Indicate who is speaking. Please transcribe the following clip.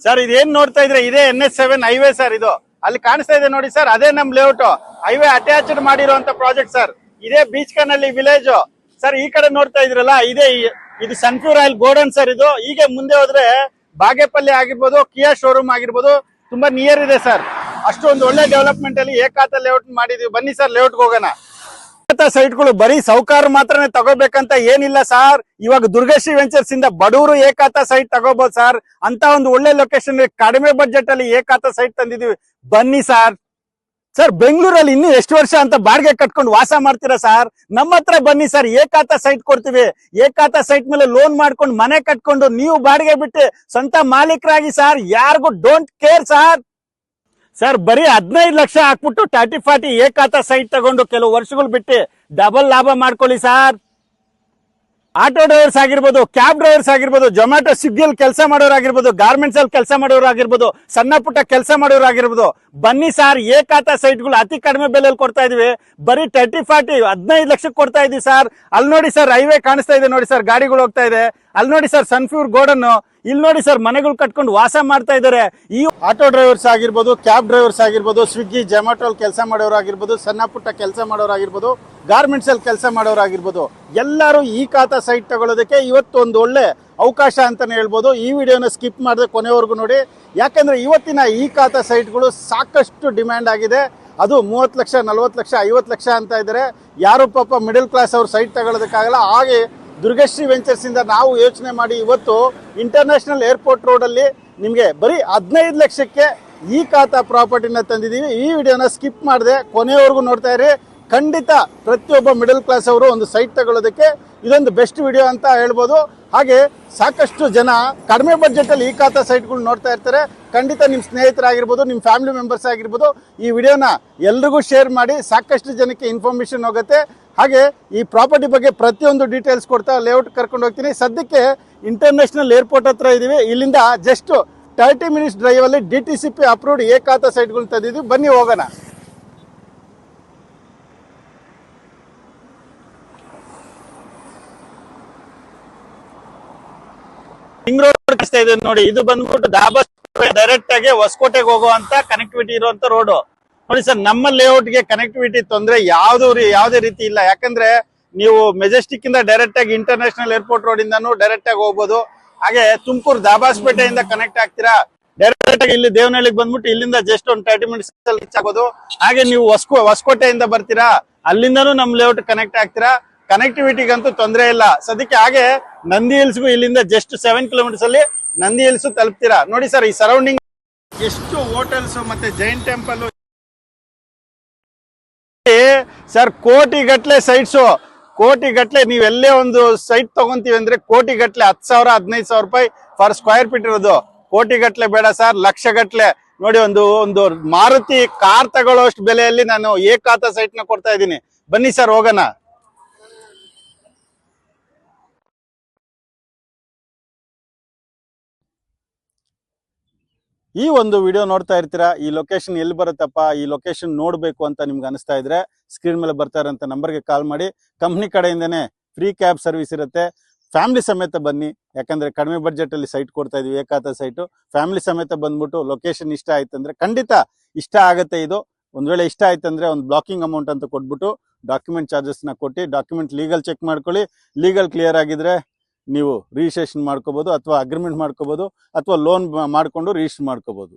Speaker 1: Sir ಇದೇನ್ ನೋಡ್ತಾ ಇದ್ರೆ ಇದೇ NH7 ಹೈವೇ ಸರ್. ಇದು ಅಲ್ಲಿ ಕಾಣಿಸ್ತಾ ಇದೆ ನೋಡಿ ಸರ್, ಅದೇ ನಮ್ ಲೇಔಟ್ ಹೈವೇ ಅಟ್ಯಾಚ್ಡ್ ಮಾಡಿರುವಂತ ಪ್ರಾಜೆಕ್ಟ್ ಸರ್. ಇದೇ ಬೀಚ್ ಕನಲ್ಲಿ ವಿಲೇಜ್ ಸರ್. ಈ ಕಡೆ ನೋಡ್ತಾ ಇದ್ರಲ್ಲ ಇದು ಸನ್ಫ್ಯೂರ್ ಆಯಿಲ್ ಗೋಡನ್ ಸರ್. ಇದು ಹೀಗೆ ಮುಂದೆ ಹೋದ್ರೆ ಬಾಗೇಪಲ್ಲಿ ಆಗಿರ್ಬೋದು, ಕಿಯಾ ಶೋರೂಮ್ ಆಗಿರ್ಬೋದು, ತುಂಬಾ ನಿಯರ್ ಇದೆ ಸರ್. ಅಷ್ಟು ಒಂದು ಒಳ್ಳೆ ಡೆವಲಪ್ಮೆಂಟ್ ಅಲ್ಲಿ ಏಕಾತ ಲೇಔಟ್ ಮಾಡಿದೀವಿ. ಬನ್ನಿ ಸರ್ ಲೇಔಟ್ಗೆ ಹೋಗೋಣ. ಸೈಟ್ಗಳು ಬರೀ ಸೌಕಾರ ಮಾತ್ರನೇ ತಗೋಬೇಕಂತ ಏನಿಲ್ಲ ಸರ್. ಇವಾಗ ದುರ್ಗಶ್ರೀ ವೆಂಚರ್ಸ್ ಇಂದ ಬಡವರು ಏಕಾತ ಸೈಟ್ ತಗೋಬಹುದು ಸರ್. ಅಂತ ಒಂದು ಒಳ್ಳೆ ಲೊಕೇಶನ್ ಕಡಿಮೆ ಬಡ್ಜೆಟ್ ಅಲ್ಲಿ ಏಕಾತ ಸೈಟ್ ತಂದಿದೀವಿ. ಬನ್ನಿ ಸರ್. ಸರ್ ಬೆಂಗಳೂರಲ್ಲಿ ಇನ್ನು ಎಷ್ಟು ವರ್ಷ ಅಂತ ಬಾಡಿಗೆ ಕಟ್ಕೊಂಡು ವಾಸ ಮಾಡ್ತೀರಾ ಸರ್? ನಮ್ಮ ಹತ್ರ ಬನ್ನಿ ಸರ್, ಏಕಾತ ಸೈಟ್ ಕೊಡ್ತೀವಿ. ಏಕಾತ ಸೈಟ್ ಮೇಲೆ ಲೋನ್ ಮಾಡ್ಕೊಂಡು ಮನೆ ಕಟ್ಕೊಂಡು ನೀವು ಬಾಡಿಗೆ ಬಿಟ್ಟು ಸ್ವಂತ ಮಾಲೀಕರಾಗಿ ಸರ್. ಯಾರಿಗೂ ಡೋಂಟ್ ಕೇರ್ ಸರ್. ಸರ್ ಬರೀ 15 ಲಕ್ಷ ಹಾಕ್ಬಿಟ್ಟು 30-40 ಏಕಾತ ಸೈಟ್ ತಗೊಂಡು ಕೆಲವು ವರ್ಷಗಳು ಬಿಟ್ಟು ಡಬಲ್ ಲಾಭ ಮಾಡ್ಕೊಳ್ಳಿ ಸರ್. ಆಟೋ ಡ್ರೈವರ್ಸ್ ಆಗಿರ್ಬೋದು, ಕ್ಯಾಬ್ ಡ್ರೈವರ್ಸ್ ಆಗಿರ್ಬೋದು, ಜೊಮ್ಯಾಟೊ ಸ್ವಿಗ್ಗಿಯಲ್ಲಿ ಕೆಲಸ ಮಾಡೋರಾಗಿರ್ಬೋದು, ಗಾರ್ಮೆಂಟ್ಸ್ ಅಲ್ಲಿ ಕೆಲಸ ಮಾಡೋರಾಗಿರ್ಬೋದು, ಸಣ್ಣ ಪುಟ್ಟ ಕೆಲಸ ಮಾಡೋರಾಗಿರ್ಬೋದು, ಬನ್ನಿ ಸರ್. ಏಕಾತ ಸೈಟ್ಗಳು ಅತಿ ಕಡಿಮೆ ಬೆಲೆಯಲ್ಲಿ ಕೊಡ್ತಾ ಇದೀವಿ. ಬರೀ 30-40 15 ಲಕ್ಷಕ್ಕೆ ಕೊಡ್ತಾ ಇದೀವಿ ಸರ್. ಅಲ್ಲಿ ನೋಡಿ ಸರ್, ಹೈವೇ ಕಾಣಿಸ್ತಾ ಇದೆ ನೋಡಿ ಸರ್, ಗಾಡಿಗಳು ಹೋಗ್ತಾ ಇದೆ. ಅಲ್ಲಿ ನೋಡಿ ಸರ್, ಸನ್ಫ್ಯೂರ್ ಗೋಡನ್. ಇಲ್ಲಿ ನೋಡಿ ಸರ್, ಮನೆಗಳು ಕಟ್ಕೊಂಡು ವಾಸ ಮಾಡ್ತಾ ಇದಾರೆ. ಈ ಆಟೋ ಡ್ರೈವರ್ಸ್ ಆಗಿರ್ಬೋದು, ಕ್ಯಾಬ್ ಡ್ರೈವರ್ಸ್ ಆಗಿರ್ಬೋದು, ಸ್ವಿಗ್ಗಿ ಜೊಮ್ಯಾಟೊ ಅಲ್ಲಿ ಕೆಲಸ ಮಾಡೋರಾಗಿರ್ಬೋದು, ಸಣ್ಣ ಪುಟ್ಟ ಕೆಲಸ ಮಾಡೋರಾಗಿರ್ಬೋದು, ಗಾರ್ಮೆಂಟ್ಸ್ ಅಲ್ಲಿ ಕೆಲಸ ಮಾಡೋರಾಗಿರ್ಬೋದು, ಎಲ್ಲರೂ ಈ ಖಾತಾ ಸೈಟ್ ತಗೊಳ್ಳೋದಕ್ಕೆ ಇವತ್ತು ಒಂದು ಒಳ್ಳೆ ಅವಕಾಶ ಅಂತಾನೆ ಹೇಳ್ಬೋದು. ಈ ವಿಡಿಯೋನ ಸ್ಕಿಪ್ ಮಾಡದೆ ಕೊನೆವರೆಗೂ ನೋಡಿ. ಯಾಕಂದ್ರೆ ಇವತ್ತಿನ ಈ ಖಾತಾ ಸೈಟ್ಗಳು ಸಾಕಷ್ಟು ಡಿಮ್ಯಾಂಡ್ ಆಗಿದೆ. ಅದು 30 ಲಕ್ಷ, 40 ಲಕ್ಷ, 50 ಲಕ್ಷ ಅಂತ ಇದ್ದಾರೆ. ಯಾರು ಪಾಪ ಮಿಡಲ್ ಕ್ಲಾಸ್ ಅವ್ರು ಸೈಟ್ ತಗೊಳ್ಳೋದಕ್ಕಾಗಲ್ಲ. ಹಾಗೆ ದುರ್ಗಶ್ರೀ ವೆಂಚರ್ಸ್ ಇಂದ ನಾವು ಯೋಚನೆ ಮಾಡಿ ಇವತ್ತು ಇಂಟರ್ನ್ಯಾಷನಲ್ ಏರ್ಪೋರ್ಟ್ ರೋಡ್ ಅಲ್ಲಿ ನಿಮ್ಗೆ ಬರೀ 15 ಲಕ್ಷಕ್ಕೆ ಈ ಖಾತಾ ಪ್ರಾಪರ್ಟಿನ ತಂದಿದೀವಿ. ಈ ವಿಡಿಯೋನ ಸ್ಕಿಪ್ ಮಾಡದೆ ಕೊನೆಯವರೆಗೂ ನೋಡ್ತಾ ಇರಿ. ಖಂಡಿತ ಪ್ರತಿಯೊಬ್ಬ ಮಿಡಲ್ ಕ್ಲಾಸ್ ಅವರು ಒಂದು ಸೈಟ್ ತಗೊಳ್ಳೋದಕ್ಕೆ ಇದೊಂದು ಬೆಸ್ಟ್ ವಿಡಿಯೋ ಅಂತ ಹೇಳ್ಬೋದು. ಹಾಗೆ ಸಾಕಷ್ಟು ಜನ ಕಡಿಮೆ ಬಜೆಟ್ ಅಲ್ಲಿ ಈ ಖಾತಾ ಸೈಟ್ಗಳು ನೋಡ್ತಾ ಇರ್ತಾರೆ. ಖಂಡಿತ ನಿಮ್ಮ ಸ್ನೇಹಿತರಾಗಿರ್ಬೋದು, ನಿಮ್ಮ ಫ್ಯಾಮಿಲಿ ಮೆಂಬರ್ಸ್ ಆಗಿರ್ಬೋದು, ಈ ವಿಡಿಯೋನ ಎಲ್ರಿಗೂ ಶೇರ್ ಮಾಡಿ. ಸಾಕಷ್ಟು ಜನಕ್ಕೆ ಇನ್ಫಾರ್ಮೇಶನ್ ಹೋಗುತ್ತೆ. ಹಾಗೆ ಈ ಪ್ರಾಪರ್ಟಿ ಬಗ್ಗೆ ಪ್ರತಿಯೊಂದು ಡೀಟೇಲ್ಸ್ ಕೊಡ್ತಾ ಲೇಔಟ್ ಕರ್ಕೊಂಡು ಹೋಗ್ತೀನಿ. ಸದ್ಯಕ್ಕೆ ಇಂಟರ್ನ್ಯಾಷನಲ್ ಏರ್ಪೋರ್ಟ್ ಹತ್ರ ಇದೀವಿ. ಇಲ್ಲಿಂದ ಜಸ್ಟ್ 30 ಮಿನಿಟ್ಸ್ ಡ್ರೈವ್ ಅಲ್ಲಿ DTCP ಅಪ್ರೂವ್ಡ್ ಏಕಾತ ಸೈಟ್ಗಳು ತಂದಿದ್ದೀವಿ. ಬನ್ನಿ ಹೋಗೋಣ. ರಿಂಗ್ ರೋಡ್ ಕಷ್ಟ ಇದೆ ನೋಡಿ. ಇದು ಬಂದ್ಬಿಟ್ಟು ದಾಬಾ ಡೈರೆಕ್ಟ್ ಆಗಿ ಹೊಸಕೋಟೆಗೆ ಹೋಗುವಂತ ಕನೆಕ್ಟಿವಿಟಿ ಇರುವಂತ ರೋಡ್ ನೋಡಿ ಸರ್. ನಮ್ಮ ಲೇಔಟ್ ಗೆ ಕನೆಕ್ಟಿವಿಟಿ ತೊಂದ್ರೆ ಯಾವುದೇ ರೀತಿ ಇಲ್ಲ. ಯಾಕಂದ್ರೆ ನೀವು ಮೆಜೆಸ್ಟಿಕ್ ಇಂದ ಡೈರೆಕ್ಟ್ ಆಗಿ ಇಂಟರ್ನ್ಯಾಷನಲ್ ಏರ್ಪೋರ್ಟ್ ರೋಡ್ ಇಂದಾನು ಡೈರೆಕ್ಟ್ ಆಗಿ ಹೋಗ್ಬೋದು. ಹಾಗೆ ತುಮಕೂರು ದಾಬಾಸ್ಪೇಟೆಯಿಂದ ಕನೆಕ್ಟ್ ಆಗ್ತೀರಾ, ಡೈರೆಕ್ಟ್ ಆಗಿ ಇಲ್ಲಿ ದೇವನಹಳ್ಳಿಗೆ ಬಂದ್ಬಿಟ್ಟು ಇಲ್ಲಿಂದ ಜಸ್ಟ್ ಒಂದು 30 ಮಿನಿಟ್ಸ್ ಅಲ್ಲಿ ರೀಚ್ ಆಗೋದು. ಹಾಗೆ ನೀವು ಹೊಸಕೋಟೆಯಿಂದ ಬರ್ತೀರಾ, ಅಲ್ಲಿಂದನೂ ನಮ್ ಲೇಔಟ್ ಕನೆಕ್ಟ್ ಆಗ್ತೀರಾ. ಕನೆಕ್ಟಿವಿಟಿಗಂತೂ ತೊಂದರೆ ಇಲ್ಲ ಸದ್ಯಕ್ಕೆ. ಹಾಗೆ ನಂದಿ ಹಿಲ್ಸ್ಗೂ ಇಲ್ಲಿಂದ ಜಸ್ಟ್ 7 ಕಿಲೋಮೀಟರ್ಸ್ ಅಲ್ಲಿ ನಂದಿ ಹಿಲ್ಸ್ ತಲುಪ್ತೀರಾ. ನೋಡಿ ಸರ್, ಈ ಸರೌಂಡಿಂಗ್ ಎಷ್ಟು ಹೋಟೆಲ್ಸ್ ಮತ್ತೆ ಜೈನ್ ಟೆಂಪಲ್ ಸರ್. ಕೋಟಿ ಗಟ್ಲೆ ಸೈಟ್ಸು, ಕೋಟಿ ಗಟ್ಲೆ. ನೀವೆಲ್ಲೇ ಒಂದು ಸೈಟ್ ತಗೊಂತೀವಿ ಅಂದ್ರೆ ಕೋಟಿ ಗಟ್ಲೆ, 10,000 15,000 ರೂಪಾಯಿ ಫರ್ ಸ್ಕ್ವೇರ್ ಫೀಟ್ ಇರೋದು. ಕೋಟಿ ಗಟ್ಲೆ ಬೇಡ ಸರ್, ಲಕ್ಷ ಗಟ್ಲೆ. ನೋಡಿ, ಒಂದು ಮಾರುತಿ ಕಾರ್ ತಗೊಳ್ಳೋಷ್ಟು ಬೆಲೆಯಲ್ಲಿ ನಾನು ಏಕಾತ ಸೈಟ್ ನ ಕೊಡ್ತಾ ಇದ್ದೀನಿ. ಬನ್ನಿ ಸರ್ ಹೋಗೋಣ. ಈ ಒಂದು ವಿಡಿಯೋ ನೋಡ್ತಾ ಇರ್ತೀರಾ, ಈ ಲೊಕೇಶನ್ ಎಲ್ಲಿ ಬರುತ್ತಪ್ಪ, ಈ ಲೊಕೇಶನ್ ನೋಡ್ಬೇಕು ಅಂತ ನಿಮ್ಗೆ ಅನಿಸ್ತಾ ಇದ್ರೆ ಸ್ಕ್ರೀನ್ ಮೇಲೆ ಬರ್ತಾ ಇರೋಂಥ ನಂಬರ್ಗೆ ಕಾಲ್ ಮಾಡಿ. ಕಂಪ್ನಿ ಕಡೆಯಿಂದನೇ ಫ್ರೀ ಕ್ಯಾಬ್ ಸರ್ವಿಸ್ ಇರುತ್ತೆ. ಫ್ಯಾಮಿಲಿ ಸಮೇತ ಬನ್ನಿ. ಯಾಕಂದ್ರೆ ಕಡಿಮೆ ಬಡ್ಜೆಟ್ ಅಲ್ಲಿ ಸೈಟ್ ಕೊಡ್ತಾ ಇದೀವಿ, ಏಕಾತ ಸೈಟು. ಫ್ಯಾಮಿಲಿ ಸಮೇತ ಬಂದ್ಬಿಟ್ಟು ಲೊಕೇಶನ್ ಇಷ್ಟ ಆಯ್ತಂದ್ರೆ ಖಂಡಿತ ಇಷ್ಟ ಆಗತ್ತೆ. ಇದು ಒಂದ್ ವೇಳೆ ಇಷ್ಟ ಆಯ್ತಂದ್ರೆ ಒಂದು ಬ್ಲಾಕಿಂಗ್ ಅಮೌಂಟ್ ಅಂತ ಕೊಟ್ಬಿಟ್ಟು ಡಾಕ್ಯುಮೆಂಟ್ ಚಾರ್ಜಸ್ ನ ಕೊಟ್ಟು ಡಾಕ್ಯುಮೆಂಟ್ ಲೀಗಲ್ ಚೆಕ್ ಮಾಡ್ಕೊಳ್ಳಿ. ಲೀಗಲ್ ಕ್ಲಿಯರ್ ಆಗಿದ್ರೆ ನೀವು ರಿಜಿಸ್ಟ್ರೇಷನ್ ಮಾಡ್ಕೋಬಹುದು, ಅಥವಾ ಅಗ್ರಿಮೆಂಟ್ ಮಾಡ್ಕೋಬಹುದು, ಅಥವಾ ಲೋನ್ ಮಾಡ್ಕೊಂಡು ರಿಜಿಸ್ಟರ್ ಮಾಡ್ಕೋಬಹುದು.